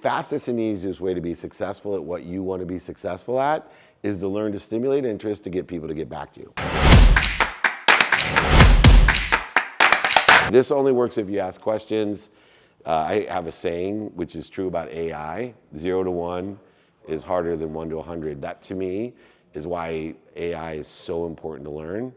fastest and easiest way to be successful at what you want to be successful at is to learn to stimulate interest to get people to get back to you. This only works if you ask questions. I have a saying, which is true about AI, 0 to 1 is harder than 1 to 100. That to me is why AI is so important to learn,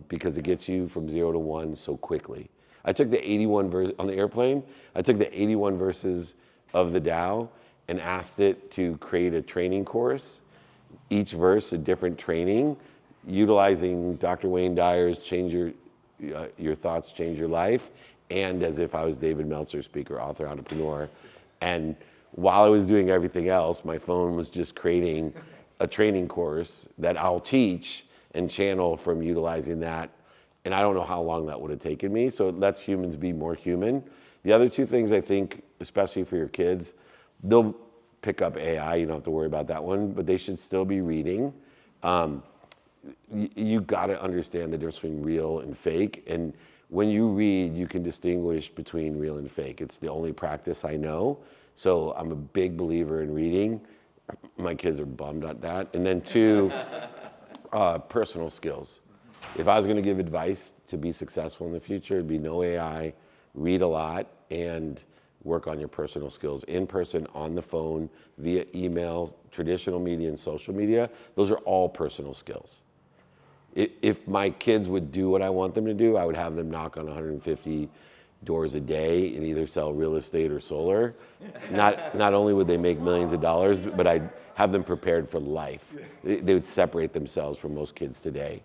because it gets you from 0 to 1 so quickly. I took the 81 verse on the airplane. I took the 81 verses of the Tao and asked it to create a training course, each verse a different training, utilizing Dr. Wayne Dyer's Change Your Thoughts, Change Your Life, and as if I was David Meltzer, speaker, author, entrepreneur. And while I was doing everything else, my phone was just creating a training course that I'll teach and channel from utilizing that. And I don't know how long that would have taken me. So it lets humans be more human. The other two things I think, especially for your kids, they'll pick up AI. You don't have to worry about that one, but they should still be reading. You got to understand the difference between real and fake. And when you read, you can distinguish between real and fake. It's the only practice I know. So I'm a big believer in reading. My kids are bummed at that. And then two, personal skills. If I was going to give advice to be successful in the future, it'd be no AI, read a lot, and work on your personal skills in person, on the phone, via email, traditional media, and social media. Those are all personal skills. If my kids would do what I want them to do, I would have them knock on 150 doors a day and either sell real estate or solar. Not only would they make millions of dollars, but I'd have them prepared for life. They would separate themselves from most kids today.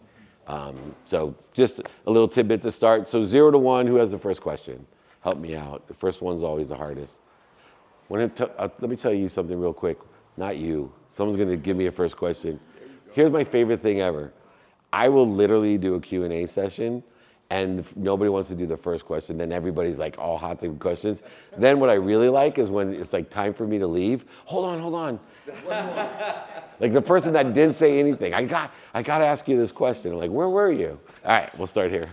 So just a little tidbit to start. So 0 to 1, who has the first question? Help me out. The first one's always the hardest. Let me tell you something real quick. Not you. Someone's going to give me a first question. Here's my favorite thing ever. I will literally do a Q&A session, and if nobody wants to do the first question, then everybody's like all hot to questions. Then what I really like is when it's like time for me to leave. Hold on. Like the person that didn't say anything. I got to ask you this question. I'm like, where were you? All right, we'll start here.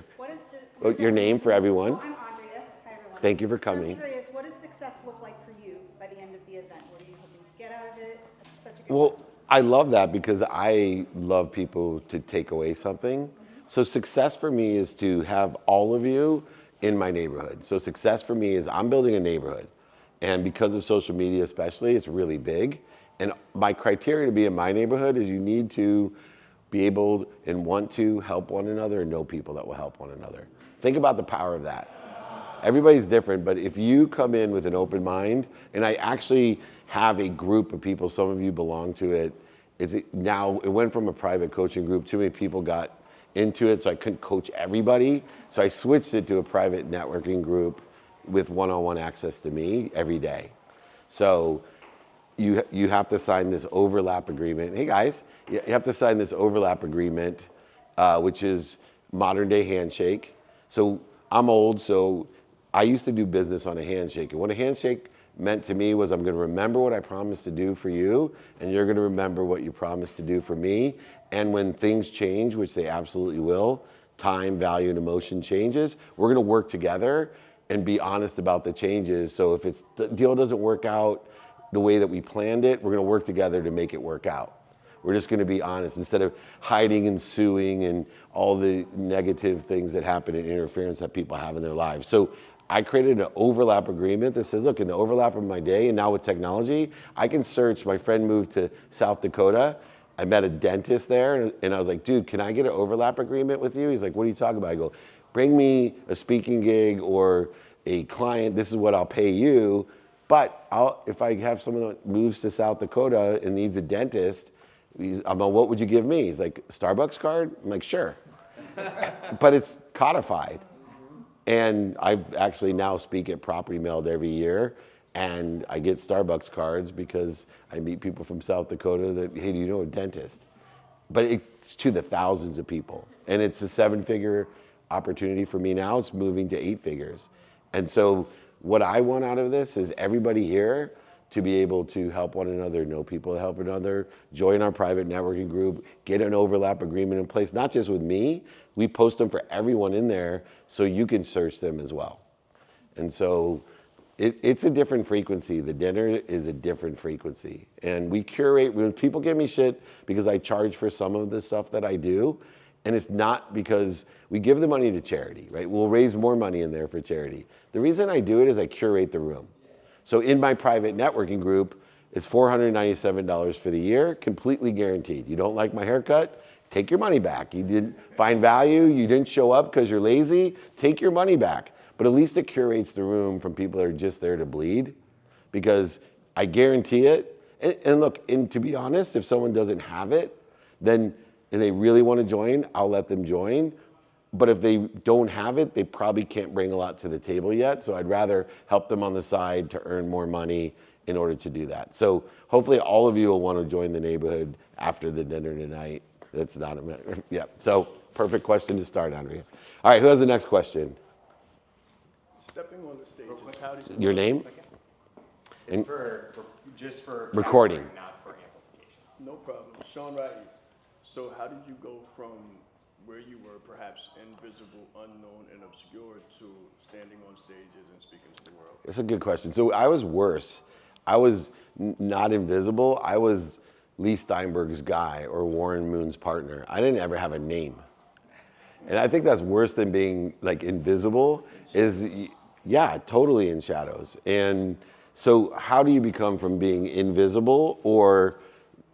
Your name for everyone. I'm Andrea. Hi, everyone. Thank you for coming. I'm curious, what does success look like for you by the end of the event? What are you hoping to get out of it? That's such a good question. I love that because I love people to take away something. So success for me is to have all of you in my neighborhood. So success for me is I'm building a neighborhood. And because of social media especially, it's really big. And my criteria to be in my neighborhood is you need to be able and want to help one another and know people that will help one another. Think about the power of that. Everybody's different, but if you come in with an open mind, and I actually have a group of people, some of you belong to it, now it went from a private coaching group, too many people got into it, so I couldn't coach everybody. So I switched it to a private networking group with one-on-one access to me every day. So you have to sign this overlap agreement. Hey guys, you have to sign this overlap agreement, which is modern day handshake. So I'm old, so I used to do business on a handshake. And what a handshake meant to me was I'm going to remember what I promised to do for you, and you're going to remember what you promised to do for me. And when things change, which they absolutely will, time, value, and emotion changes, we're going to work together and be honest about the changes. So if the deal doesn't work out the way that we planned it, we're going to work together to make it work out. We're just going to be honest instead of hiding and suing and all the negative things that happen and interference that people have in their lives. So I created an overlap agreement that says, look, in the overlap of my day, and now with technology, I can search. My friend moved to South Dakota. I met a dentist there, and I was like, dude, can I get an overlap agreement with you? He's like, what are you talking about? I go, bring me a speaking gig or a client. This is what I'll pay you. But if I have someone that moves to South Dakota and needs a dentist, I'm like, what would you give me? He's like, Starbucks card? I'm like, sure. But it's codified. And I actually now speak at Property Meld every year, and I get Starbucks cards because I meet people from South Dakota that, hey, do you know a dentist? But it's to the thousands of people. And it's a 7-figure opportunity for me now. It's moving to 8 figures. And so what I want out of this is everybody here to be able to help one another, know people that help one another, join our private networking group, get an overlap agreement in place, not just with me, we post them for everyone in there so you can search them as well. And so It's a different frequency. The dinner is a different frequency. And we curate, when people give me shit because I charge for some of the stuff that I do, and it's not because we give the money to charity, right? We'll raise more money in there for charity. The reason I do it is I curate the room. So in my private networking group, it's $497 for the year, completely guaranteed. You don't like my haircut? Take your money back. You didn't find value, you didn't show up because you're lazy, take your money back. But at least it curates the room from people that are just there to bleed, because I guarantee it. And look, and to be honest, if someone doesn't have it, then and they really want to join, I'll let them join. But if they don't have it, they probably can't bring a lot to the table yet. So I'd rather help them on the side to earn more money in order to do that. So hopefully all of you will want to join the neighborhood after the dinner tonight. That's not a matter. Yeah. So perfect question to start, Andrea. All right, who has the next question? Stepping on the stage is how do Your name? It's just for Recording. capturing, not for amplification. No problem. Sean Rais. So how did you go from where you were perhaps invisible, unknown, and obscure to standing on stages and speaking to the world? That's a good question. So I was worse. I was not invisible. I was Lee Steinberg's guy or Warren Moon's partner. I didn't ever have a name. And I think that's worse than being like invisible is, yeah, totally in shadows. And so how do you become from being invisible or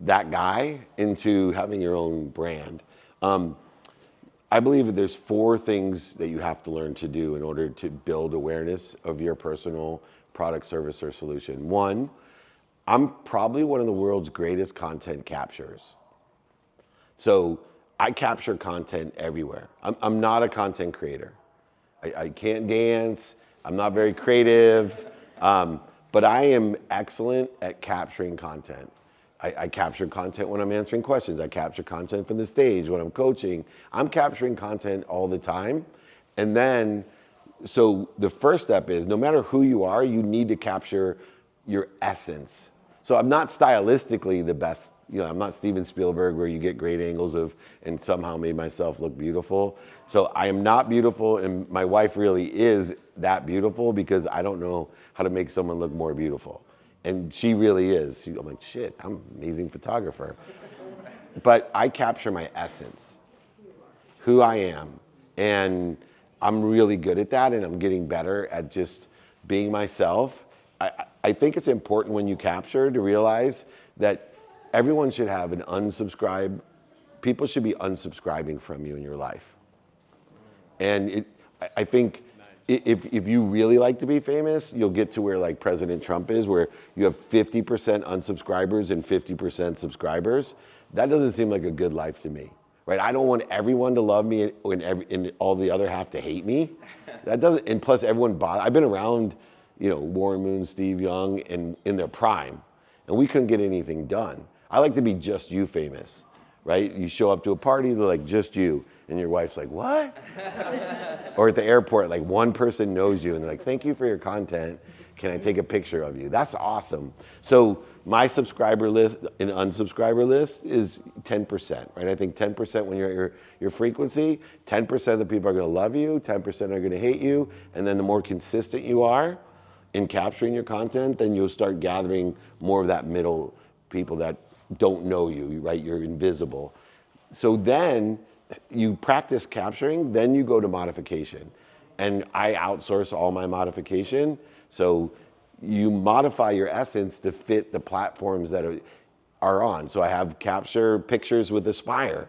that guy into having your own brand? I believe that there's 4 things that you have to learn to do in order to build awareness of your personal product, service, or solution. 1, I'm probably one of the world's greatest content capturers. So I capture content everywhere. I'm not a content creator. I can't dance. I'm not very creative. But I am excellent at capturing content. I capture content when I'm answering questions. I capture content from the stage when I'm coaching. I'm capturing content all the time. And then, so the first step is no matter who you are, you need to capture your essence. So I'm not stylistically the best, I'm not Steven Spielberg where you get great angles of, and somehow made myself look beautiful. So I am not beautiful, and my wife really is that beautiful because I don't know how to make someone look more beautiful. And she really is. I'm like, shit, I'm an amazing photographer. But I capture my essence, who I am. And I'm really good at that, and I'm getting better at just being myself. I think it's important when you capture to realize that everyone should have an unsubscribe. People should be unsubscribing from you in your life. And I think if you really like to be famous, you'll get to where like President Trump is, where you have 50% unsubscribers and 50% subscribers. That doesn't seem like a good life to me, right? I don't want everyone to love me and all the other half to hate me. That doesn't, and plus everyone, I've been around, Warren Moon, Steve Young in their prime, and we couldn't get anything done. I like to be just you famous, right? You show up to a party, they're like, just you. And your wife's like, what? Or at the airport, like one person knows you and they're like, thank you for your content. Can I take a picture of you? That's awesome. So my subscriber list and unsubscriber list is 10%, right? I think 10% when you're at your frequency, 10% of the people are gonna love you, 10% are gonna hate you, and then the more consistent you are in capturing your content, then you'll start gathering more of that middle people that don't know you, right? You're invisible. So then you practice capturing, then you go to modification. And I outsource all my modification. So you modify your essence to fit the platforms that are on. So I have capture pictures with Aspire,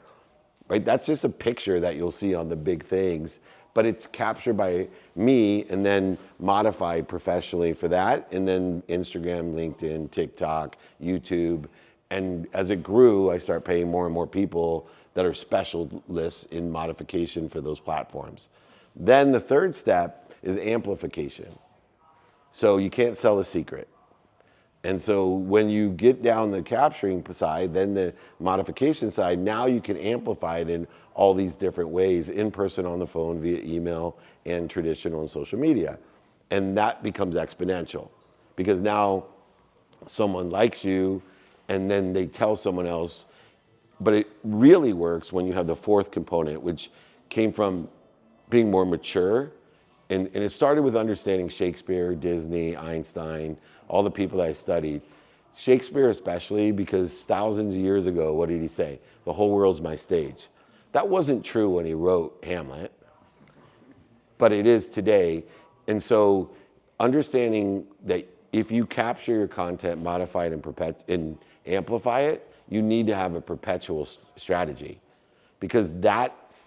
right? That's just a picture that you'll see on the big things, but it's captured by me and then modified professionally for that. And then Instagram, LinkedIn, TikTok, YouTube. And as it grew, I start paying more and more people that are specialists in modification for those platforms. Then the third step is amplification. So you can't sell a secret. And so when you get down the capturing side, then the modification side, now you can amplify it in all these different ways, in person, on the phone, via email, and traditional and social media. And that becomes exponential because now someone likes you and then they tell someone else. But it really works when you have the fourth component, which came from being more mature and it started with understanding Shakespeare, Disney, Einstein, all the people that I studied. Shakespeare especially, because thousands of years ago, what did he say? The whole world's my stage. That wasn't true when he wrote Hamlet, but it is today. And so understanding that if you capture your content, modify it, and amplify it, you need to have a perpetual strategy, because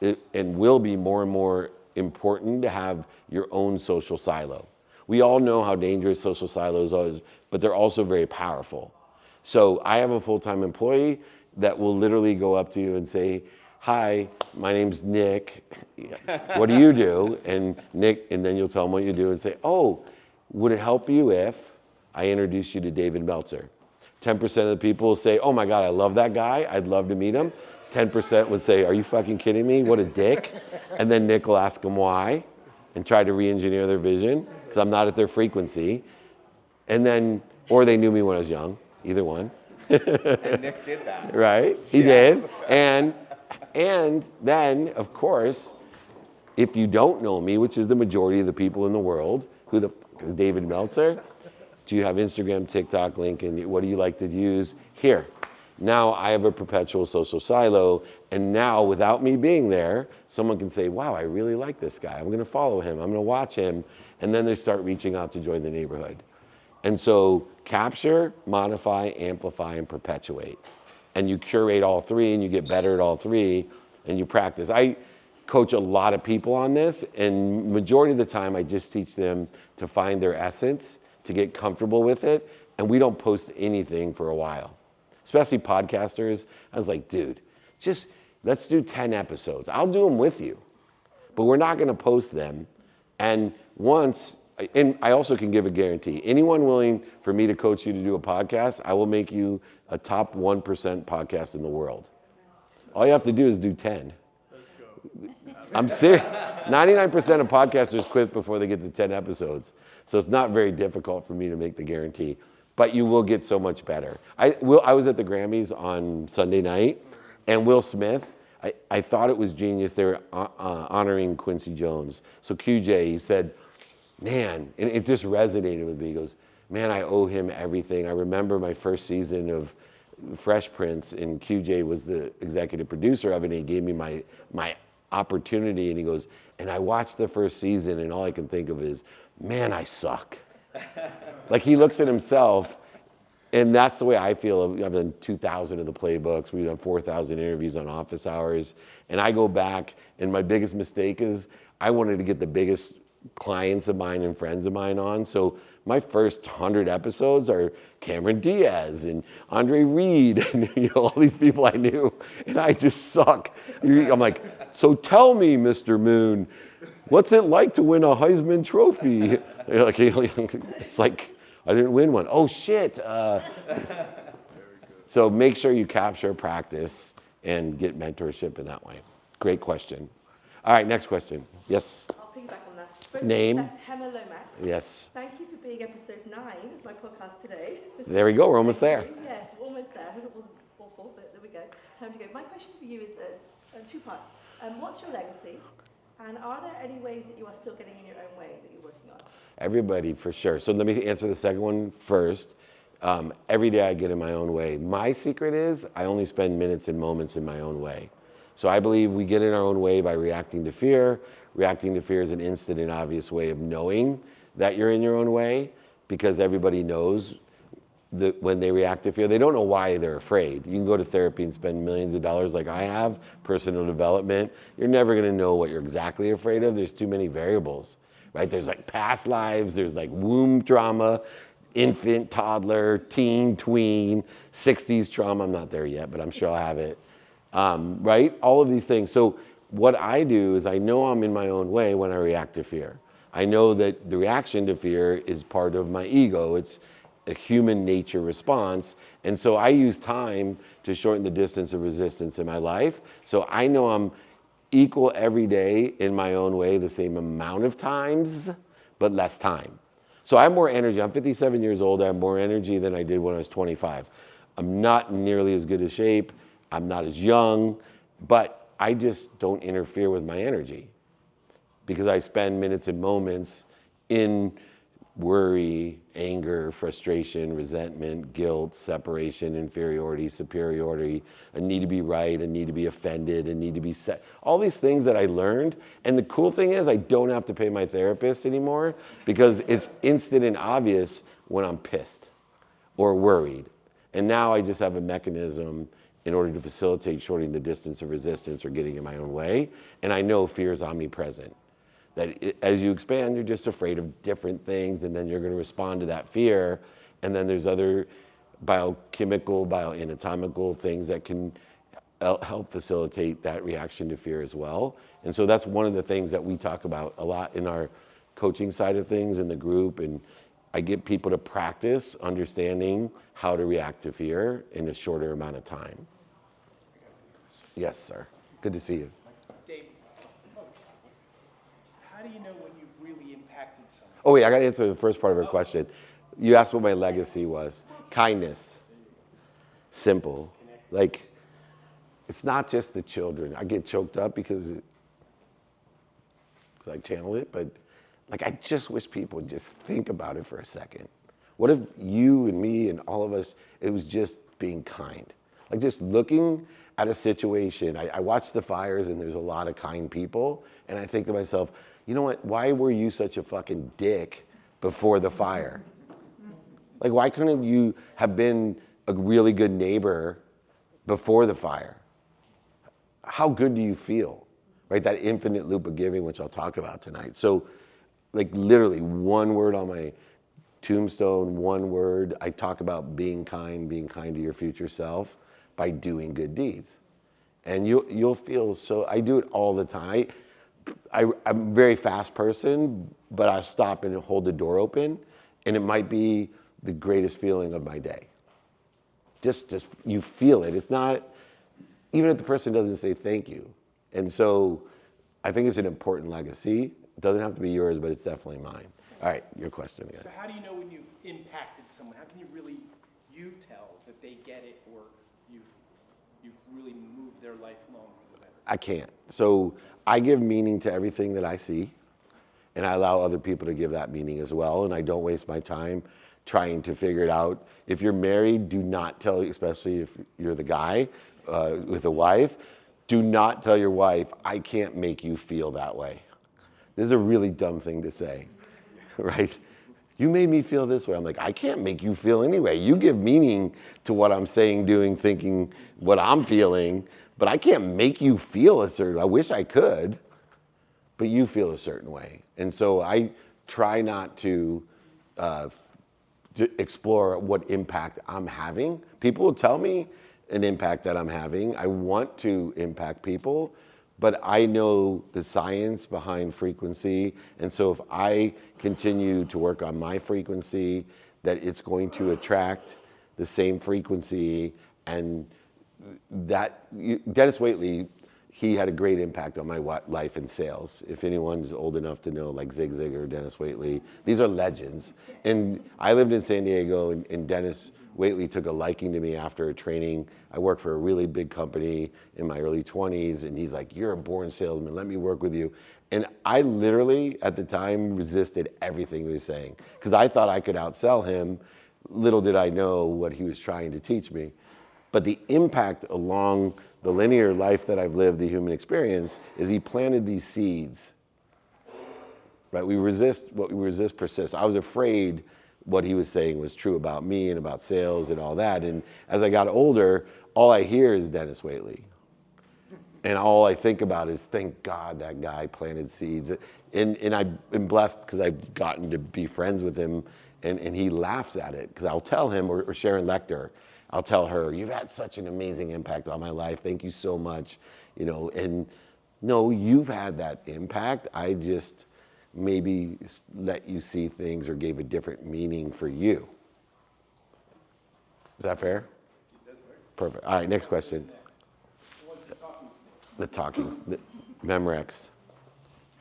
and will be more and more important to have your own social silo. We all know how dangerous social silos are, but they're also very powerful. So I have a full-time employee that will literally go up to you and say, hi, my name's Nick. What do you do? And Nick, and then you'll tell them what you do and say, oh, would it help you if I introduce you to David Meltzer? 10% of the people will say, oh my God, I love that guy. I'd love to meet him. 10% would say, are you fucking kidding me? What a dick. And then Nick will ask them why and try to re-engineer their vision because I'm not at their frequency. And then, or they knew me when I was young, either one. And Nick did that. Right, he did. And then, of course, if you don't know me, which is the majority of the people in the world, who the fuck is David Meltzer? Do you have Instagram, TikTok, LinkedIn? What do you like to use? Here. Now I have a perpetual social silo, and now without me being there, someone can say, wow, I really like this guy. I'm gonna follow him, I'm gonna watch him, and then they start reaching out to join the neighborhood. And so capture, modify, amplify, and perpetuate. And you curate all three, and you get better at all three, and you practice. I coach a lot of people on this, and majority of the time I just teach them to find their essence, to get comfortable with it, and we don't post anything for a while. Especially podcasters. I was like, dude, just let's do 10 episodes. I'll do them with you, but we're not gonna post them. And I also can give a guarantee. Anyone willing for me to coach you to do a podcast, I will make you a top 1% podcast in the world. All you have to do is do 10. Let's go. I'm serious. 99% of podcasters quit before they get to 10 episodes. So it's not very difficult for me to make the guarantee. But you will get so much better. I was at the Grammys on Sunday night, and Will Smith, I thought it was genius. They were honoring Quincy Jones. So QJ, he said, man, and it just resonated with me. He goes, man, I owe him everything. I remember my first season of Fresh Prince, and QJ was the executive producer of it, and he gave me my opportunity, and he goes, and I watched the first season, and all I can think of is, man, I suck. Like he looks at himself, and that's the way I feel. I've done 2,000 of the playbooks. We've done 4,000 interviews on office hours. And I go back, and my biggest mistake is I wanted to get the biggest clients of mine and friends of mine on. So my first 100 episodes are Cameron Diaz and Andre Reed and all these people I knew, and I just suck. I'm like, so tell me, Mr. Moon, what's it like to win a Heisman Trophy? It's like, I didn't win one. Oh shit. So make sure you capture, practice, and get mentorship in that way. Great question. All right, next question. Yes? I'll piggyback on that. Name? Hema Lomax. Yes. Thank you for being episode 9 of my podcast today. There we go, we're almost there. Yes, we're almost there. I hope it wasn't awful, but there we go. Time to go. My question for you is 2 parts. What's your legacy? And are there any ways that you are still getting in your own way that you're working on? Everybody, for sure. So let me answer the second one first. Every day I get in my own way. My secret is I only spend minutes and moments in my own way. So I believe we get in our own way by reacting to fear. Reacting to fear is an instant and obvious way of knowing that you're in your own way, because everybody knows that when they react to fear, they don't know why they're afraid. You can go to therapy and spend millions of dollars like I have, personal development. You're never gonna know what you're exactly afraid of. There's too many variables, right? There's like past lives, there's like womb trauma, infant, toddler, teen, tween, 60s trauma. I'm not there yet, but I'm sure I'll have it, right? All of these things. So what I do is I know I'm in my own way when I react to fear. I know that the reaction to fear is part of my ego. It's a human nature response. And so I use time to shorten the distance of resistance in my life. So I know I'm equal every day in my own way, the same amount of times, but less time. So I have more energy. I'm 57 years old. I have more energy than I did when I was 25. I'm not nearly as good a shape. I'm not as young, but I just don't interfere with my energy, because I spend minutes and moments in worry, anger, frustration, resentment, guilt, separation, inferiority, superiority, a need to be right, a need to be offended, a need to be set. All these things that I learned. And the cool thing is I don't have to pay my therapist anymore because it's instant and obvious when I'm pissed or worried. And now I just have a mechanism in order to facilitate shortening the distance of resistance or getting in my own way. And I know fear is omnipresent. That as you expand, you're just afraid of different things, and then you're going to respond to that fear. And then there's other biochemical, bioanatomical things that can help facilitate that reaction to fear as well. And so that's one of the things that we talk about a lot in our coaching side of things in the group. And I get people to practice understanding how to react to fear in a shorter amount of time. Yes, sir. Good to see you. Dave, how do you know when you've really impacted someone? Oh wait, I got to answer the first part of her question. You asked what my legacy was. Kindness. Simple. Like, it's not just the children. I get choked up because I channel it, but like I just wish people would just think about it for a second. What if you and me and all of us, it was just being kind? Like just looking at a situation. I watch the fires and there's a lot of kind people, and I think to myself, you know what, why were you such a fucking dick before the fire? Like why couldn't you have been a really good neighbor before the fire? How good do you feel? Right, that infinite loop of giving, which I'll talk about tonight. So like literally one word on my tombstone, one word, I talk about being kind to your future self by doing good deeds. And you'll feel so, I do it all the time. I'm a very fast person, but I stop and hold the door open, and it might be the greatest feeling of my day. Just you feel it. It's not, even if the person doesn't say thank you. And so I think it's an important legacy. It doesn't have to be yours, but it's definitely mine. All right, your question again. So how do you know when you've impacted someone? How can you really, you tell that they get it or you've really moved their life along for the better? I can't. So I give meaning to everything that I see, and I allow other people to give that meaning as well, and I don't waste my time trying to figure it out. If you're married, do not tell, especially if you're the guy with a wife, do not tell your wife, I can't make you feel that way. This is a really dumb thing to say, right? You made me feel this way. I'm like, I can't make you feel anyway. You give meaning to what I'm saying, doing, thinking, what I'm feeling, but I can't make you feel a certain, I wish I could, but you feel a certain way. And so I try not to explore what impact I'm having. People will tell me an impact that I'm having. I want to impact people, but I know the science behind frequency. And so if I continue to work on my frequency, that it's going to attract the same frequency. And that, Dennis Waitley, he had a great impact on my life in sales. If anyone's old enough to know, like Zig Ziglar, Dennis Waitley, these are legends. And I lived in San Diego, and Dennis Waitley took a liking to me after a training. I worked for a really big company in my early 20s, and he's like, you're a born salesman, let me work with you. And I literally, at the time, resisted everything he was saying, because I thought I could outsell him. Little did I know what he was trying to teach me. But the impact along the linear life that I've lived, the human experience, is he planted these seeds. Right? What we resist persists. I was afraid what he was saying was true about me and about sales and all that. And as I got older, all I hear is Dennis Waitley. And all I think about is, thank God that guy planted seeds. And I've been blessed because I've gotten to be friends with him, and he laughs at it. Because I'll tell him, or Sharon Lecter, I'll tell her, you've had such an amazing impact on my life. Thank you so much. You know, and no, you've had that impact. I just maybe let you see things or gave a different meaning for you. Is that fair? Perfect. All right, next question. The talking, Memorex.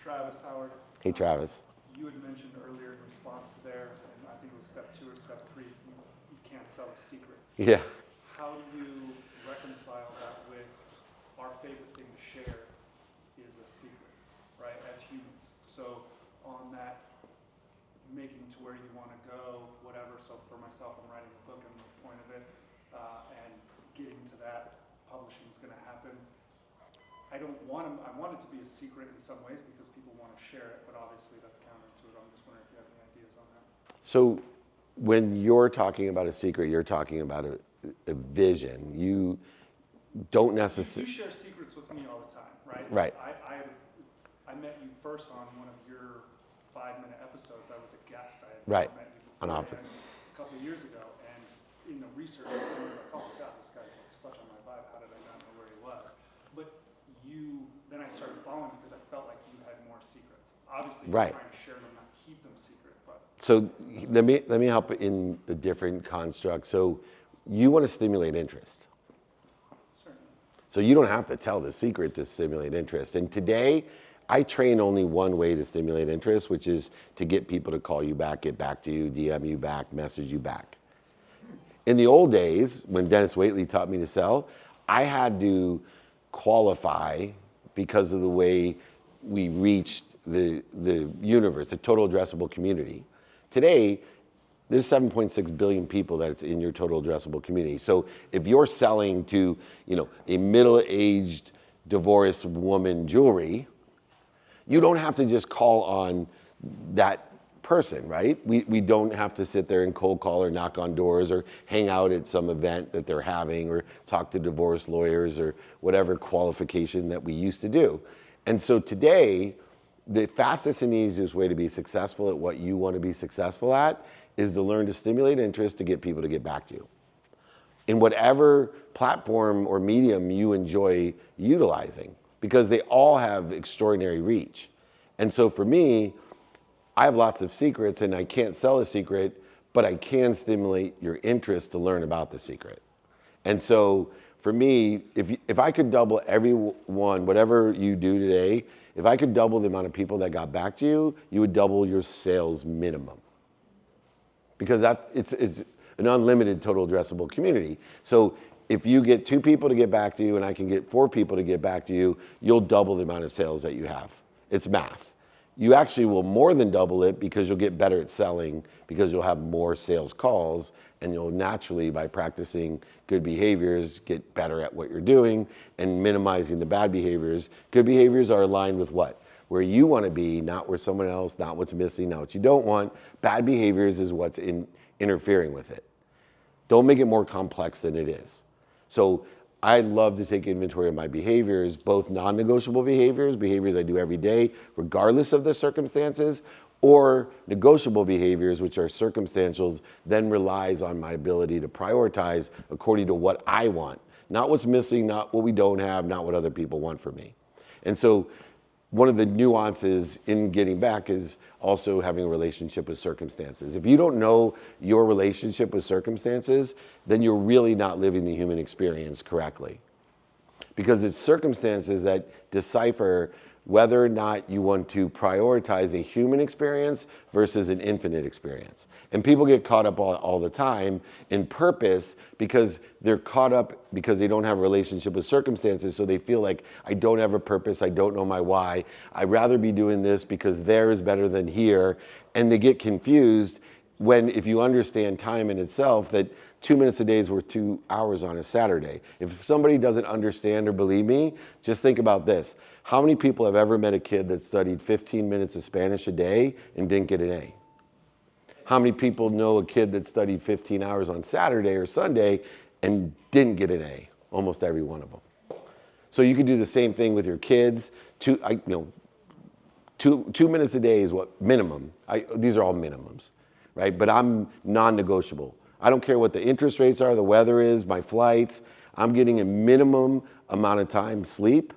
Travis Howard. Hey, Travis. You had mentioned earlier in response to there, and I think it was step 2 or step 3, you can't sell a secret. Yeah. How do you reconcile that with our favorite thing to share is a secret, right, as humans? So on that making to where you want to go, whatever. So for myself, I'm writing a book and the point of it, and getting to that, publishing is going to happen. I want it to be a secret in some ways because people want to share it, but obviously that's counter to it. I'm just wondering if you have any ideas on that. So when you're talking about a secret, you're talking about a vision. You don't necessarily. You share secrets with me all the time, right? Right. I met you first on one of your 5-minute episodes. I was a guest. I had Right. met you On before, Office. and a couple of years ago, and in the research, I was like, oh my God, this guy's like such on my vibe. How did I not know where he was? But then I started following because I felt like you had more secrets. Obviously, Right. you're trying to share them, not keep them secret, but. So let me help in a different construct. So you want to stimulate interest. Certainly. So you don't have to tell the secret to stimulate interest. And today, I train only one way to stimulate interest, which is to get people to call you back, get back to you, DM you back, message you back. In the old days, when Dennis Waitley taught me to sell, I had to qualify because of the way we reached the universe, the total addressable community. Today, there's 7.6 billion people that's in your total addressable community. So if you're selling to, a middle-aged divorced woman jewelry, you don't have to just call on that person, right? We don't have to sit there and cold call or knock on doors or hang out at some event that they're having or talk to divorce lawyers or whatever qualification that we used to do. And so today, the fastest and easiest way to be successful at what you want to be successful at is to learn to stimulate interest to get people to get back to you. In whatever platform or medium you enjoy utilizing, because they all have extraordinary reach. And so for me, I have lots of secrets and I can't sell a secret, but I can stimulate your interest to learn about the secret. And so for me, if I could double everyone, whatever you do today, if I could double the amount of people that got back to you, you would double your sales minimum. Because it's an unlimited total addressable community. So if you get 2 people to get back to you and I can get 4 people to get back to you, you'll double the amount of sales that you have. It's math. You actually will more than double it because you'll get better at selling because you'll have more sales calls and you'll naturally, by practicing good behaviors, get better at what you're doing and minimizing the bad behaviors. Good behaviors are aligned with what? Where you want to be, not where someone else, not what's missing, not what you don't want. Bad behaviors is what's interfering with it. Don't make it more complex than it is. So I love to take inventory of my behaviors, both non-negotiable behaviors I do every day, regardless of the circumstances, or negotiable behaviors, which are circumstantials, then relies on my ability to prioritize according to what I want. Not what's missing, not what we don't have, not what other people want from me. And so one of the nuances in getting back is also having a relationship with circumstances. If you don't know your relationship with circumstances, then you're really not living the human experience correctly. Because it's circumstances that decipher whether or not you want to prioritize a human experience versus an infinite experience. And people get caught up all the time in purpose because they're caught up because they don't have a relationship with circumstances, so they feel like, I don't have a purpose, I don't know my why, I'd rather be doing this because there is better than here, and they get confused when, if you understand time in itself, that 2 minutes a day is worth 2 hours on a Saturday. If somebody doesn't understand or believe me, just think about this. How many people have ever met a kid that studied 15 minutes of Spanish a day and didn't get an A? How many people know a kid that studied 15 hours on Saturday or Sunday and didn't get an A? Almost every one of them. So you could do the same thing with your kids. 2 minutes a day is what minimum. These are all minimums, right? But I'm non-negotiable. I don't care what the interest rates are, the weather is, my flights. I'm getting a minimum amount of time, sleep,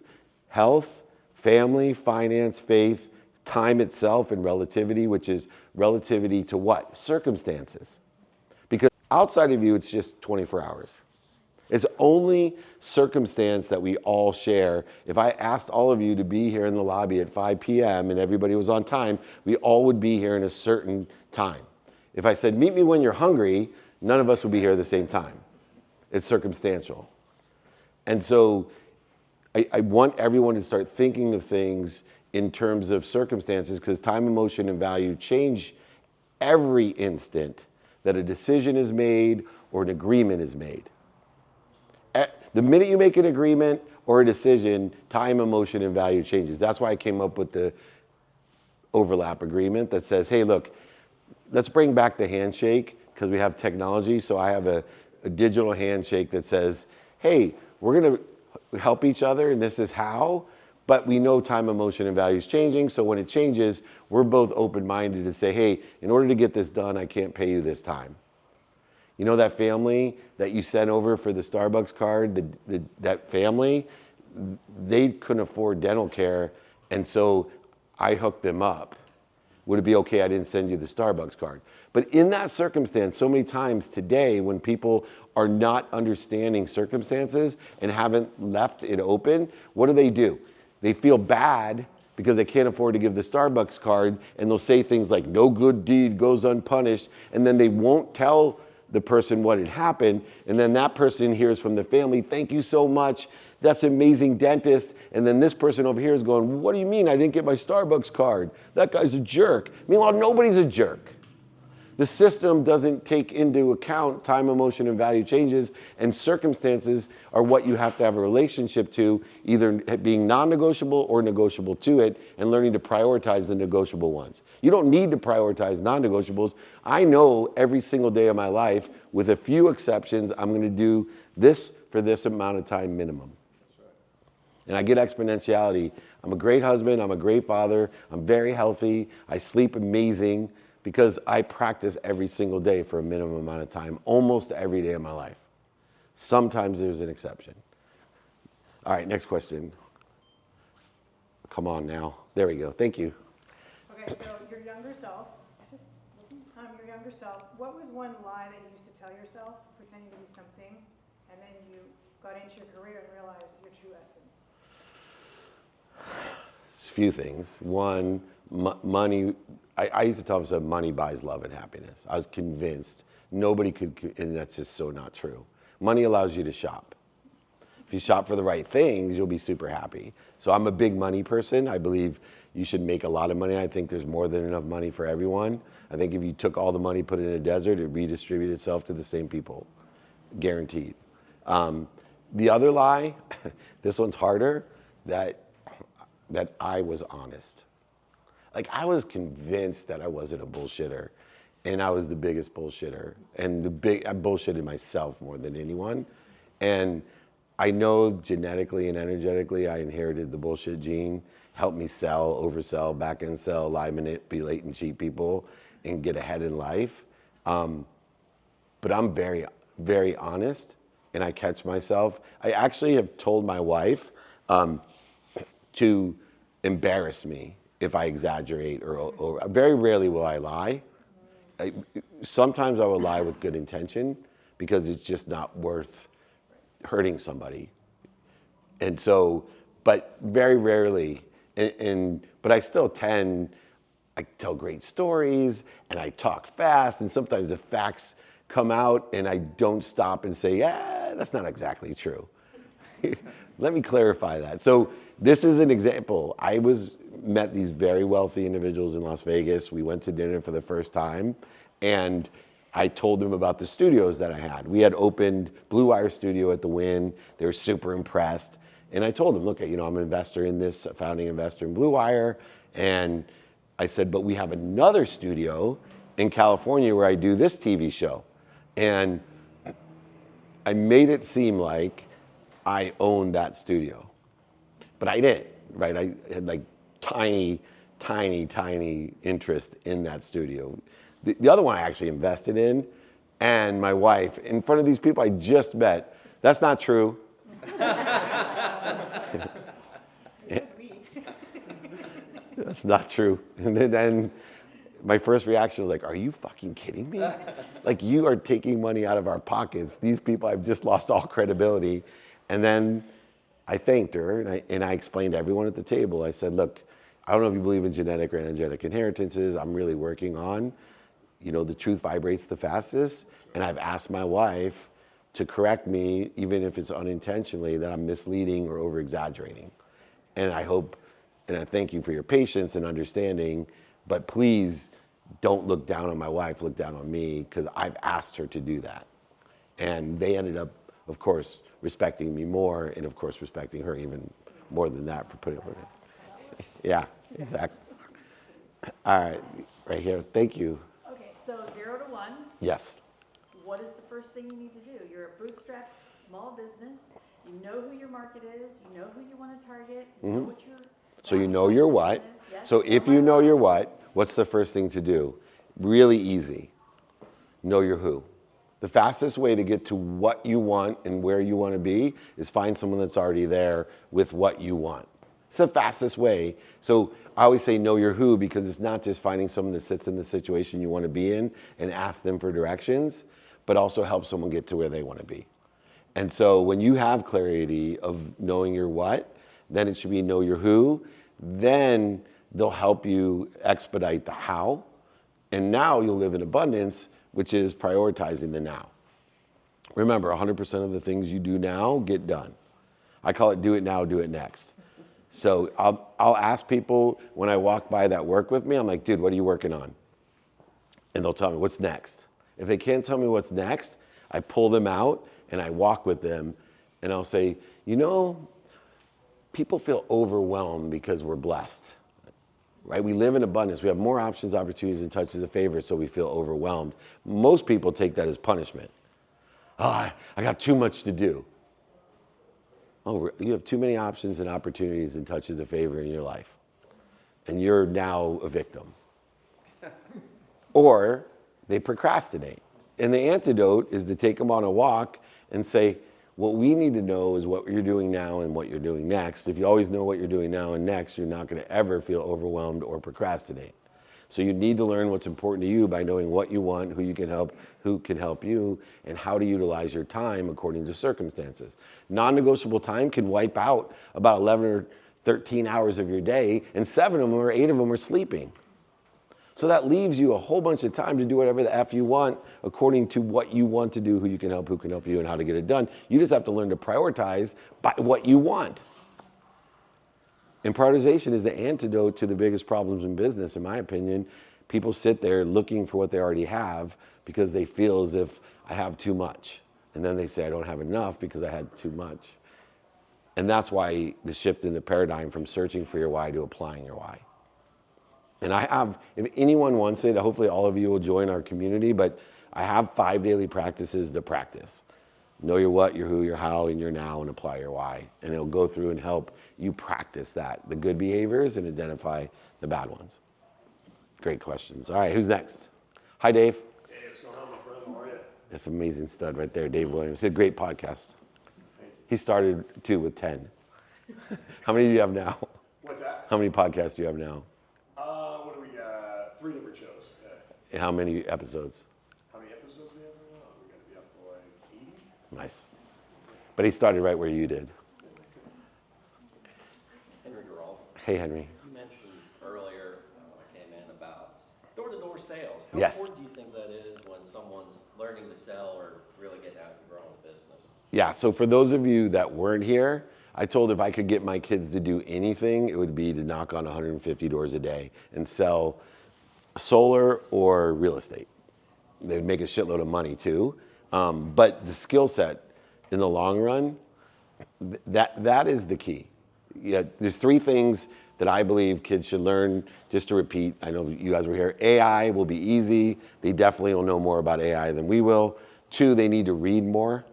health, family, finance, faith, time itself, and relativity, which is relativity to what? Circumstances. Because outside of you, it's just 24 hours. It's only circumstance that we all share. If I asked all of you to be here in the lobby at 5 p.m. and everybody was on time, we all would be here in a certain time. If I said, meet me when you're hungry, none of us would be here at the same time. It's circumstantial. And so I want everyone to start thinking of things in terms of circumstances, because time, emotion, and value change every instant that a decision is made or an agreement is made. The minute you make an agreement or a decision, time, emotion, and value changes. That's why I came up with the overlap agreement that says, hey, look, let's bring back the handshake because we have technology. So I have a digital handshake that says, hey, we're going to help each other and this is how, but we know time, emotion, and value is changing. So when it changes, we're both open-minded to say, hey, in order to get this done, I can't pay you this time. You know that family that you sent over for the Starbucks card, that family, they couldn't afford dental care, and so I hooked them up. Would it be okay I didn't send you the Starbucks card? But in that circumstance, so many times today when people are not understanding circumstances and haven't left it open, what do? They feel bad because they can't afford to give the Starbucks card, and they'll say things like, no good deed goes unpunished, and then they won't tell the person what had happened, and then that person hears from the family, thank you so much, that's an amazing dentist, and then this person over here is going, what do you mean I didn't get my Starbucks card? That guy's a jerk. Meanwhile, nobody's a jerk. The system doesn't take into account time, emotion, and value changes, and circumstances are what you have to have a relationship to, either being non-negotiable or negotiable to it, and learning to prioritize the negotiable ones. You don't need to prioritize non-negotiables. I know every single day of my life, with a few exceptions, I'm going to do this for this amount of time minimum. And I get exponentiality. I'm a great husband, I'm a great father, I'm very healthy, I sleep amazing, because I practice every single day for a minimum amount of time, almost every day of my life. Sometimes there's an exception. All right, next question. Come on now. There we go. Thank you. Okay, so your younger self, what was one lie that you used to tell yourself, pretending to be something, and then you got into your career and realized your true essence? It's a few things. One, money. I used to tell myself money buys love and happiness. I was convinced nobody could, and that's just so not true. Money allows you to shop. If you shop for the right things, you'll be super happy. So I'm a big money person. I believe you should make a lot of money. I think there's more than enough money for everyone. I think if you took all the money, put it in a desert, it redistributed itself to the same people, guaranteed. The other lie, this one's harder, that I was honest. Like I was convinced that I wasn't a bullshitter, and I was the biggest bullshitter, and I bullshitted myself more than anyone. And I know genetically and energetically I inherited the bullshit gene, helped me sell, oversell, back end sell, lie, manipulate, and cheat people and get ahead in life. But I'm very, very honest, and I catch myself. I actually have told my wife to embarrass me if I exaggerate or very rarely will I lie. Sometimes I will lie with good intention because it's just not worth hurting somebody. And so, but very rarely, but I still I tell great stories and I talk fast, and sometimes the facts come out and I don't stop and say, yeah, that's not exactly true. Let me clarify that. So this is an example. I met these very wealthy individuals in Las Vegas. We went to dinner for the first time, and I told them about the studios that I had. We had opened Blue Wire Studio at the Wynn. They were super impressed. And I told them, look, I'm an investor in this, a founding investor in Blue Wire. And I said, but we have another studio in California where I do this TV show. And I made it seem like I owned that studio. But I didn't, right? I had like tiny interest in that studio. The other one I actually invested in, and my wife, in front of these people I just met, that's not true. That's not true. And then my first reaction was like, are you fucking kidding me? Like, you are taking money out of our pockets. These people, I've just lost all credibility. And then I thanked her, and I explained to everyone at the table. I said, look, I don't know if you believe in genetic or energetic inheritances. I'm really working on, the truth vibrates the fastest. And I've asked my wife to correct me, even if it's unintentionally, that I'm misleading or over-exaggerating. And I hope And I thank you for your patience and understanding, but please don't look down on my wife, look down on me, because I've asked her to do that. And they ended up, of course, respecting me more, and of course, respecting her even more than that for putting up with it. Yeah, exactly. All right, right here. Thank you. Okay, so 0 to 1, Yes. what is the first thing you need to do? You're a bootstrapped small business. You know who your market is. You know who you want to target. You know what your So you know your what. proposition is. Yes, So if you know your what, what's the first thing to do? Really easy. Know your who. The fastest way to get to what you want and where you want to be is find someone that's already there with what you want. It's the fastest way. So I always say know your who, because it's not just finding someone that sits in the situation you want to be in and ask them for directions, but also help someone get to where they want to be. And so when you have clarity of knowing your what, then it should be know your who. Then they'll help you expedite the how. And now you'll live in abundance, which is prioritizing the now. Remember, 100% of the things you do now get done. I call it do it now, do it next. So I'll ask people when I walk by that work with me, I'm like, dude, what are you working on? And they'll tell me, what's next? If they can't tell me what's next, I pull them out and I walk with them and I'll say, you know, people feel overwhelmed because we're blessed, right? We live in abundance. We have more options, opportunities, and touches of favor, so we feel overwhelmed. Most people take that as punishment. Oh, I got too much to do. Oh, you have too many options and opportunities and touches of favor in your life. And you're now a victim. Or they procrastinate. And the antidote is to take them on a walk and say, what we need to know is what you're doing now and what you're doing next. If you always know what you're doing now and next, you're not going to ever feel overwhelmed or procrastinate. So you need to learn what's important to you by knowing what you want, who you can help, who can help you, and how to utilize your time according to circumstances. Non-negotiable time can wipe out about 11 or 13 hours of your day, and 7 of them or 8 of them are sleeping. So that leaves you a whole bunch of time to do whatever the F you want according to what you want to do, who can help you, and how to get it done. You just have to learn to prioritize by what you want. And prioritization is the antidote to the biggest problems in business, in my opinion. People sit there looking for what they already have because they feel as if I have too much. And then they say I don't have enough because I had too much. And that's why the shift in the paradigm from searching for your why to applying your why. And I have, if anyone wants it, hopefully all of you will join our community, but I have 5 daily practices to practice. Know your what, your who, your how, and your now, and apply your why. And it'll go through and help you practice that, the good behaviors, and identify the bad ones. Great questions. All right, who's next? Hi, Dave. Hey, what's going on, my brother? How are you? That's an amazing stud right there, Dave Williams. It's a great podcast. He started too with 10. How many do you have now? What's that? How many podcasts do you have now? What do we got? 3 different shows. Yeah. And how many episodes? How many episodes do we have now? We're going to be up to like 80. Nice. But he started right where you did. Henry Geralt, Hey, Henry. you mentioned earlier when I came in about door-to-door sales. How Yes. important do you think that is when someone's learning to sell or really getting out and growing the business? Yeah, so for those of you that weren't here, I told if I could get my kids to do anything, it would be to knock on 150 doors a day and sell solar or real estate. They would make a shitload of money too. But the skill set in the long run, that is the key. Yeah, there's 3 things that I believe kids should learn, just to repeat. I know you guys were here. AI will be easy. They definitely will know more about AI than we will. 2, they need to read more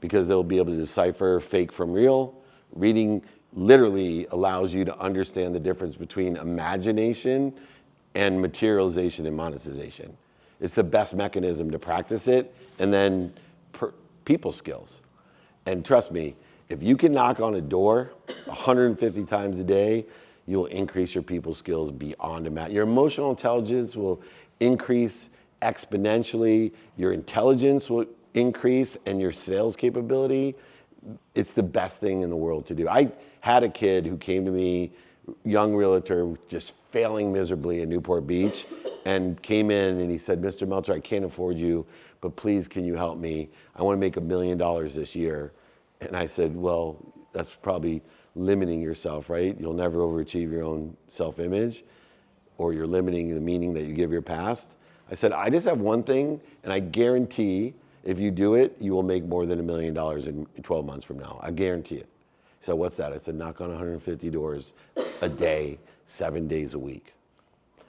because they'll be able to decipher fake from real. Reading literally allows you to understand the difference between imagination and materialization and monetization. It's the best mechanism to practice it. And then people skills. And trust me, if you can knock on a door 150 times a day, you'll increase your people skills beyond imagine. Your emotional intelligence will increase exponentially. Your intelligence will increase, and your sales capability. It's the best thing in the world to do. I had a kid who came to me, young realtor, just failing miserably in Newport Beach, and came in and he said, Mr. Meltzer, I can't afford you, but please can you help me? I want to make $1 million this year. And I said, well, that's probably limiting yourself, right? You'll never overachieve your own self-image, or you're limiting the meaning that you give your past. I said, I just have one thing, and I guarantee if you do it, you will make more than $1 million in 12 months from now. I guarantee it. So what's that? I said, knock on 150 doors a day, 7 days a week.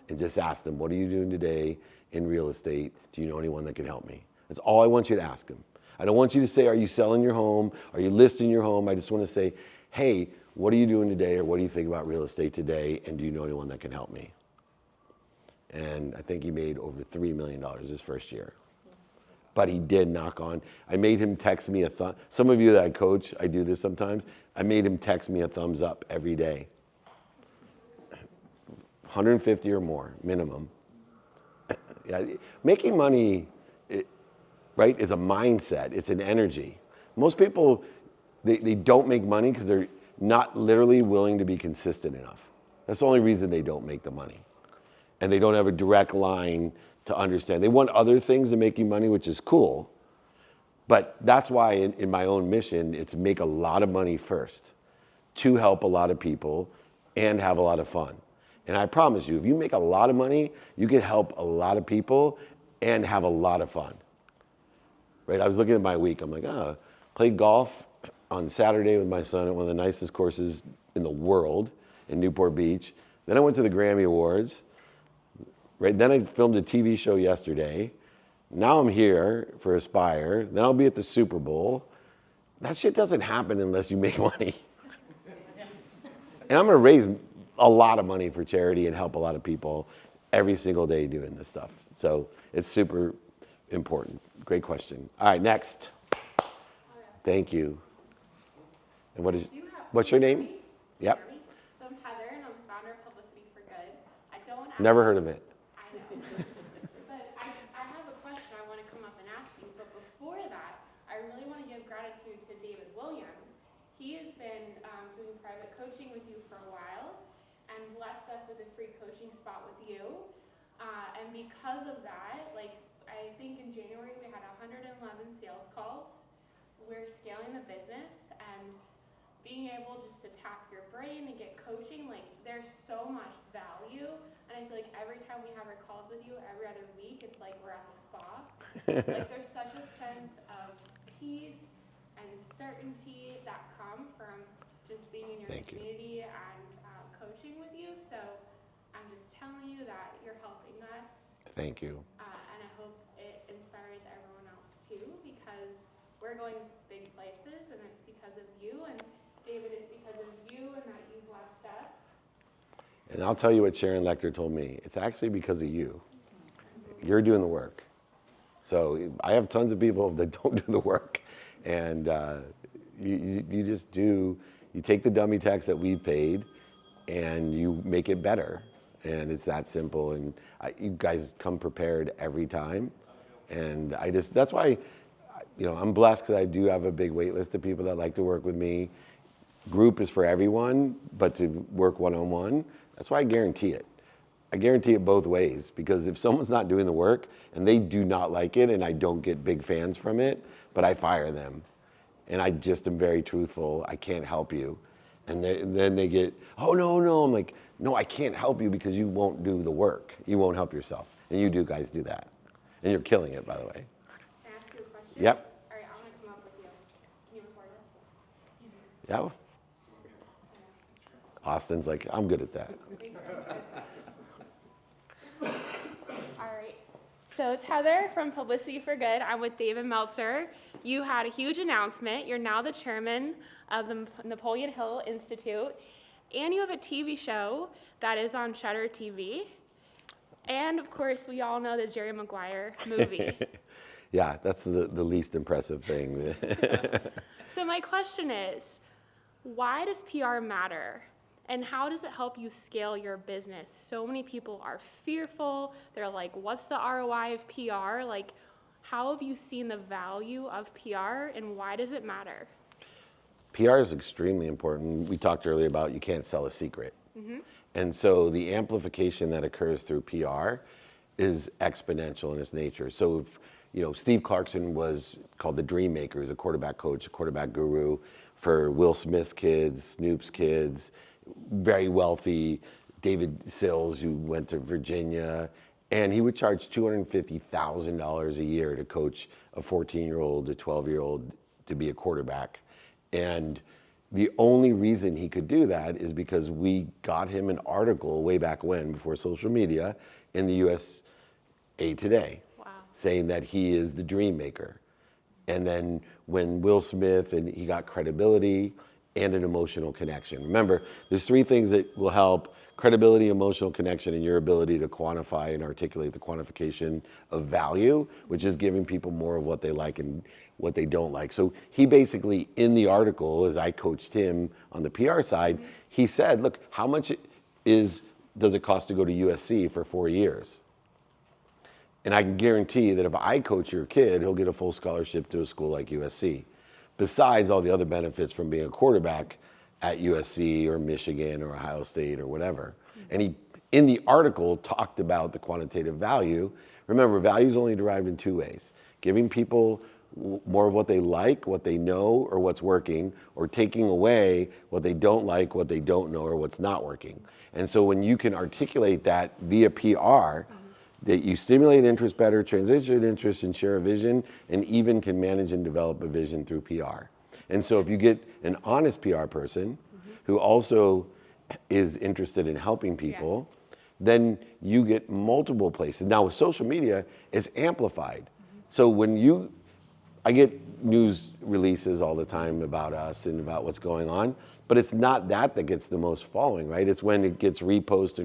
And just ask them, what are you doing today in real estate? Do you know anyone that can help me? That's all I want you to ask them. I don't want you to say, are you selling your home? Are you listing your home? I just want to say, hey, what are you doing today? Or what do you think about real estate today? And do you know anyone that can help me? And I think he made over $3 million his first year. But he did knock on. I made him text me some of you that I coach, I do this sometimes. I made him text me a thumbs up every day. 150 or more, minimum. Yeah, making money, right, is a mindset. It's an energy. Most people, they don't make money because they're not literally willing to be consistent enough. That's the only reason they don't make the money. And they don't have a direct line to understand. They want other things than making money, which is cool. But that's why in my own mission, it's make a lot of money first to help a lot of people and have a lot of fun. And I promise you, if you make a lot of money, you can help a lot of people and have a lot of fun. Right? I was looking at my week. I'm like, played golf on Saturday with my son at one of the nicest courses in the world in Newport Beach. Then I went to the Grammy Awards. Right? Then I filmed a TV show yesterday. Now I'm here for Aspire. Then I'll be at the Super Bowl. That shit doesn't happen unless you make money. And I'm going to raise a lot of money for charity and help a lot of people every single day doing this stuff. So it's super important. Great question. All right, next. Thank you. And what's your name? Yep. So I'm Heather, and I'm founder of Publicity for Good. I don't Never heard of it. I know. But I have a question I want to come up and ask you. But before that, I really want to give gratitude to David Williams. He has been doing private coaching with you for a while and blessed us with a free coaching spot with you. And because of that, like, I think in January we had 111 sales calls. We're scaling the business, and being able just to tap your brain and get coaching, like, there's so much value. And I feel like every time we have our calls with you, every other week, it's like we're at the spa. Like, there's such a sense of peace and certainty that come from just being in your community and coaching with you. So I'm just telling you that you're helping us. Thank you. And I hope it inspires everyone else too, because we're going big places, and it's because of you. And David, it's because of you and that you blessed us. And I'll tell you what Sharon Lecter told me. It's actually because of you. You're doing the work. So I have tons of people that don't do the work. And you just do, you take the dummy tax that we paid and you make it better. And it's that simple. And you guys come prepared every time. And that's why, I'm blessed because I do have a big wait list of people that like to work with me. Group is for everyone, but to work one-on-one, that's why I guarantee it. I guarantee it both ways, because if someone's not doing the work and they do not like it and I don't get big fans from it, but I fire them and I just am very truthful, I can't help you. And then they get, oh, no. I'm like, no, I can't help you because you won't do the work. You won't help yourself. And you guys do that. And you're killing it, by the way. Can I ask you a question? Yep. All right, I want to come up with you. Can you record us? Yeah. Austin's like, I'm good at that. All right. So it's Heather from Publicity for Good. I'm with David Meltzer. You had a huge announcement. You're now the chairman of the Napoleon Hill Institute. And you have a TV show that is on Shudder TV. And of course, we all know the Jerry Maguire movie. Yeah, that's the least impressive thing. So my question is, why does PR matter? And how does it help you scale your business? So many people are fearful. They're like, what's the ROI of PR? Like, how have you seen the value of PR, and why does it matter? PR is extremely important. We talked earlier about you can't sell a secret. Mm-hmm. And so the amplification that occurs through PR is exponential in its nature. So if Steve Clarkson was called the Dream Maker. He's a quarterback coach, a quarterback guru for Will Smith's kids, Snoop's kids, very wealthy. David Sills, who went to Virginia, and he would charge $250,000 a year to coach a 14-year-old, a 12-year-old to be a quarterback. And the only reason he could do that is because we got him an article way back when, before social media, in the USA Today, saying that he is the dream maker. And then when Will Smith, and he got credibility and an emotional connection. Remember, there's three things that will help: credibility, emotional connection, and your ability to quantify and articulate the quantification of value, which is giving people more of what they like and what they don't like. So he basically, in the article, as I coached him on the PR side, he said, look, how much does it cost to go to USC for 4 years? And I can guarantee you that if I coach your kid, he'll get a full scholarship to a school like USC, besides all the other benefits from being a quarterback at USC or Michigan or Ohio State or whatever. And he, in the article, talked about the quantitative value. Remember, value is only derived in two ways: giving people more of what they like, what they know, or what's working, or taking away what they don't like, what they don't know, or what's not working. And so when you can articulate that via PR, that you stimulate interest better, transition interest, and share a vision, and even can manage and develop a vision through PR. And so if you get an honest PR person who also is interested in helping people, then you get multiple places. Now with social media, it's amplified. So when I get news releases all the time about us and about what's going on, but it's not that gets the most following, right? It's when it gets repost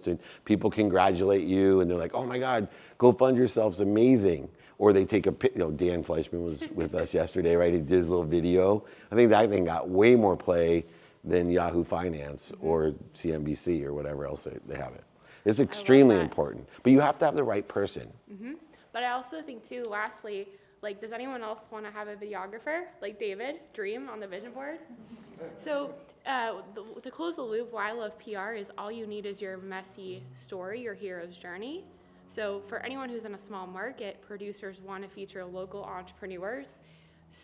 and people congratulate you and they're like, oh my God, go fund yourselves, amazing. Or they take Dan Fleischman was with us yesterday, right? He did his little video. I think that thing got way more play than Yahoo Finance or CNBC or whatever else they have it. It's extremely important, but you have to have the right person. But I also think too, lastly, like, does anyone else want to have a videographer like David Dream on the vision board? So to close the loop, why I love PR is all you need is your messy story, your hero's journey. So for anyone who's in a small market, producers want to feature local entrepreneurs.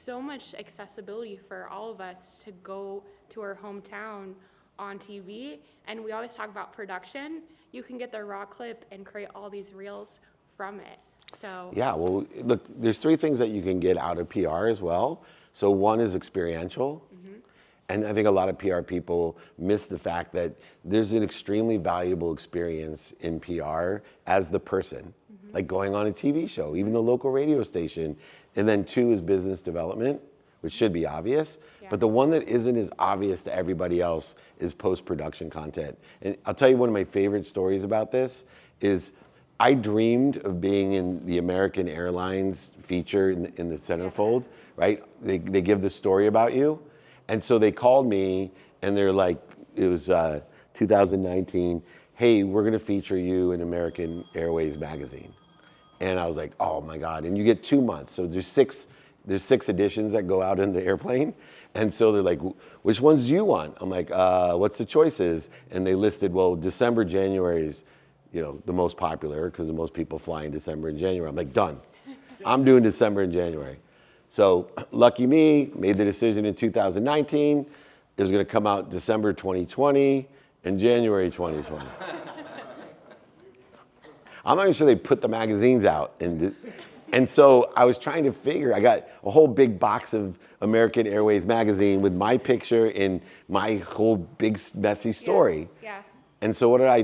So much accessibility for all of us to go to our hometown on TV. And we always talk about production. You can get the raw clip and create all these reels from it. So yeah, well, look, there's three things that you can get out of PR as well. So one is experiential. And I think a lot of PR people miss the fact that there's an extremely valuable experience in PR as the person, like going on a TV show, even the local radio station. And then two is business development, which should be obvious. But the one that isn't as obvious to everybody else is post-production content. And I'll tell you one of my favorite stories about this is I dreamed of being in the American Airlines feature in the centerfold, right? They give the story about you. And so they called me and they're like, it was 2019, hey, we're gonna feature you in American Airways magazine. And I was like, oh my God, and you get 2 months. So there's six editions that go out in the airplane. And so they're like, which ones do you want? I'm like, what's the choices? And they listed, well, December, January is the most popular because the most people fly in December and January. I'm like, done. I'm doing December and January. So lucky me, made the decision in 2019. It was gonna come out December 2020 and January 2020. I'm not even sure they put the magazines out. And so I was trying to figure, I got a whole big box of American Airways magazine with my picture and my whole big messy story. And so what did I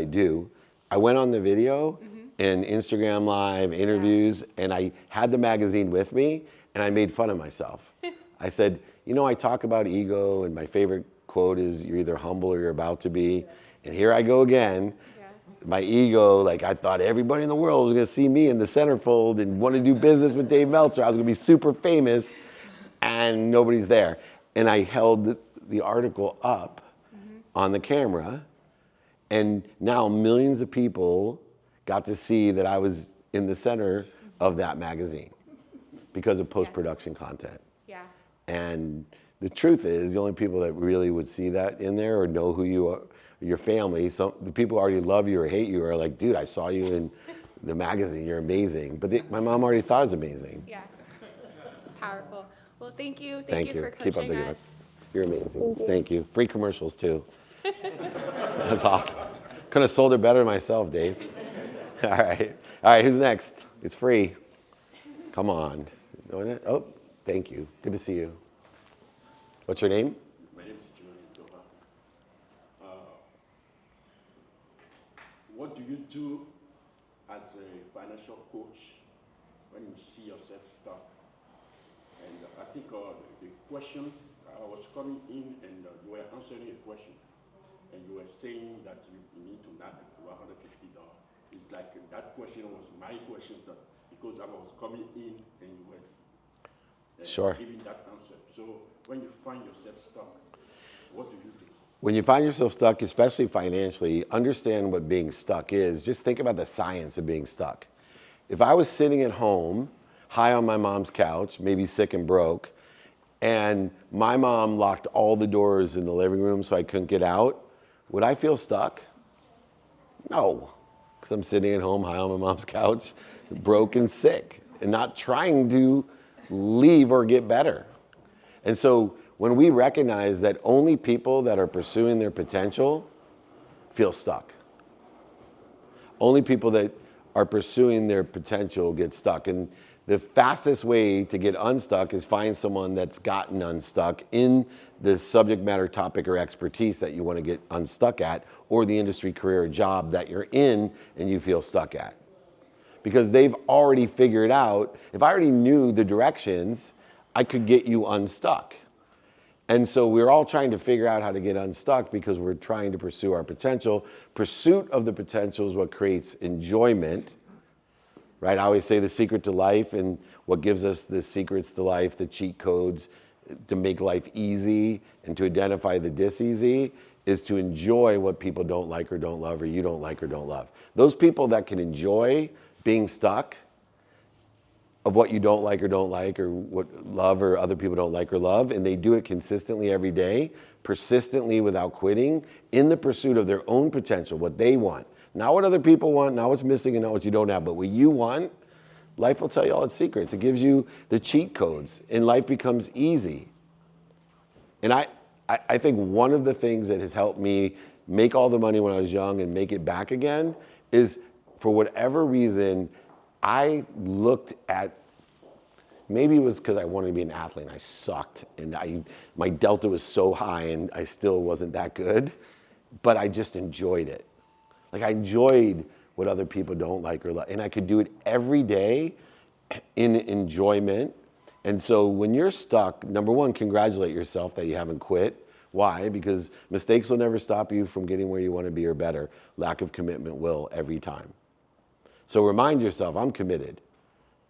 do? I went on the video and Instagram Live, interviews, and I had the magazine with me and I made fun of myself. I said, I talk about ego and my favorite quote is, you're either humble or you're about to be. And here I go again. My ego, like I thought everybody in the world was gonna see me in the centerfold and want to do business with Dave Meltzer. I was gonna be super famous and nobody's there. And I held the article up on the camera and now millions of people got to see that I was in the center of that magazine because of post-production content. And the truth is, the only people that really would see that in there or know who you are, your family, so the people who already love you or hate you are like, dude, I saw you in the magazine, you're amazing. But my mom already thought it was amazing. Yeah. Powerful. Well, thank you. Thank you you. for Keep up coaching the good us. work. You're amazing. Thank you. Free commercials too. That's awesome. Couldn't have sold it better myself, Dave. All right. All right, who's next? It's free. Come on. Oh, thank you. Good to see you. What's your name? My name is Julian Doha. What do you do as a financial coach when you see yourself stuck? And I think the question, I was coming in and you were answering a question, and you were saying that you need to knock to $150. It's like that question was my question, because I was coming in and you were Sure. giving that answer. So when you find yourself stuck, what do you do? When you find yourself stuck, especially financially, understand what being stuck is. Just think about the science of being stuck. If I was sitting at home, high on my mom's couch, maybe sick and broke, and my mom locked all the doors in the living room so I couldn't get out, would I feel stuck? No, because I'm sitting at home high on my mom's couch, broke and sick, and not trying to leave or get better. And so when we recognize that only people that are pursuing their potential feel stuck. Only people that are pursuing their potential get stuck. And the fastest way to get unstuck is find someone that's gotten unstuck in the subject matter, topic, or expertise that you want to get unstuck at, or the industry, career, or job that you're in and you feel stuck at. Because they've already figured out, if I already knew the directions, I could get you unstuck. And so we're all trying to figure out how to get unstuck because we're trying to pursue our potential. Pursuit of the potential is what creates enjoyment, right? I always say the secret to life, and what gives us the secrets to life, the cheat codes to make life easy and to identify the dis-easy, is to enjoy what people don't like or don't love, or you don't like or don't love. Those people that can enjoy being stuck of what you don't like or what love or other people don't like or love, and they do it consistently every day, persistently without quitting, in the pursuit of their own potential, what they want. Not what other people want, not what's missing and not what you don't have, but what you want. Life will tell you all its secrets. It gives you the cheat codes, and life becomes easy. And I think one of the things that has helped me make all the money when I was young and make it back again is, for whatever reason, I looked at, maybe it was because I wanted to be an athlete and I sucked, and my delta was so high and I still wasn't that good, but I just enjoyed it. Like, I enjoyed what other people don't like or love, and I could do it every day in enjoyment. And so when you're stuck, number one, congratulate yourself that you haven't quit. Why? Because mistakes will never stop you from getting where you want to be or better. Lack of commitment will every time. So remind yourself, I'm committed,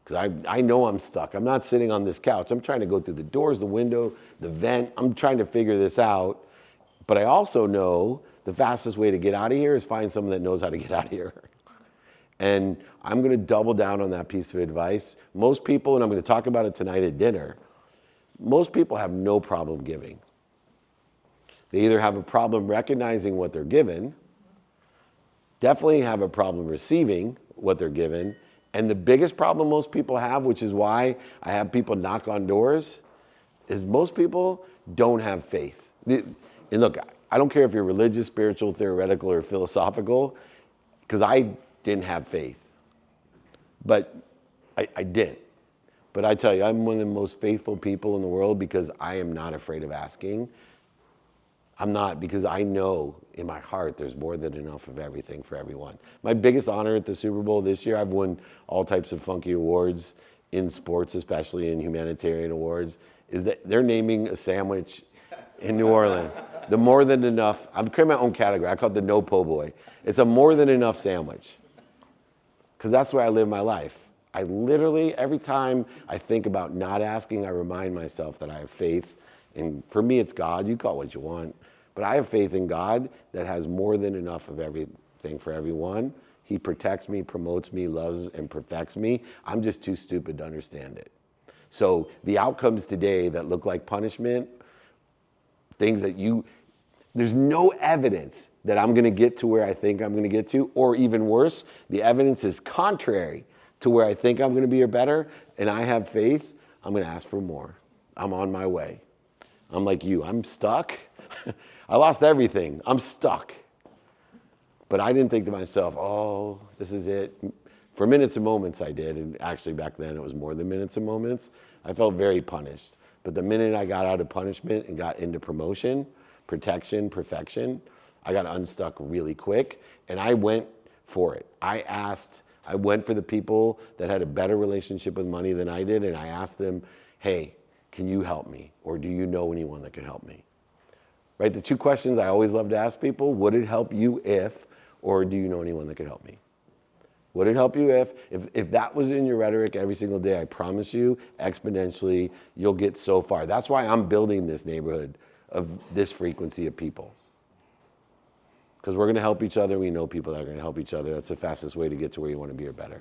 because I know I'm stuck. I'm not sitting on this couch. I'm trying to go through the doors, the window, the vent. I'm trying to figure this out. But I also know the fastest way to get out of here is find someone that knows how to get out of here. And I'm going to double down on that piece of advice. Most people, and I'm going to talk about it tonight at dinner, most people have no problem giving. They either have a problem recognizing what they're given, definitely have a problem receiving what they're given, and the biggest problem most people have, which is why I have people knock on doors, is most people don't have faith. And look, I don't care if you're religious, spiritual, theoretical, or philosophical, because I didn't have faith. But I didn't. But I tell you, I'm one of the most faithful people in the world because I am not afraid of asking. I'm not, because I know in my heart there's more than enough of everything for everyone. My biggest honor at the Super Bowl this year, I've won all types of funky awards in sports, especially in humanitarian awards, is that they're naming a sandwich in New Orleans. The more than enough, I'm creating my own category. I call it the no po' boy. It's a more than enough sandwich. Because that's the way I live my life. I literally, every time I think about not asking, I remind myself that I have faith. And for me, it's God. You call it what you want. But I have faith in God that has more than enough of everything for everyone. He protects me, promotes me, loves and perfects me. I'm just too stupid to understand it. So the outcomes today that look like punishment, things that there's no evidence that I'm going to get to where I think I'm going to get to, or even worse, the evidence is contrary to where I think I'm going to be or better, and I have faith, I'm going to ask for more. I'm on my way. I'm like you, I'm stuck. I lost everything. I'm stuck. But I didn't think to myself, oh, this is it. For minutes and moments I did, and actually back then it was more than minutes and moments. I felt very punished. But the minute I got out of punishment and got into promotion, protection, perfection, I got unstuck really quick, and I went for it. I went for the people that had a better relationship with money than I did, and I asked them, hey, can you help me? Or do you know anyone that can help me? Right, the two questions I always love to ask people, would it help you if, or do you know anyone that can help me? Would it help you if that was in your rhetoric every single day, I promise you, exponentially, you'll get so far. That's why I'm building this neighborhood of this frequency of people. Because we're going to help each other. We know people that are going to help each other. That's the fastest way to get to where you want to be or better.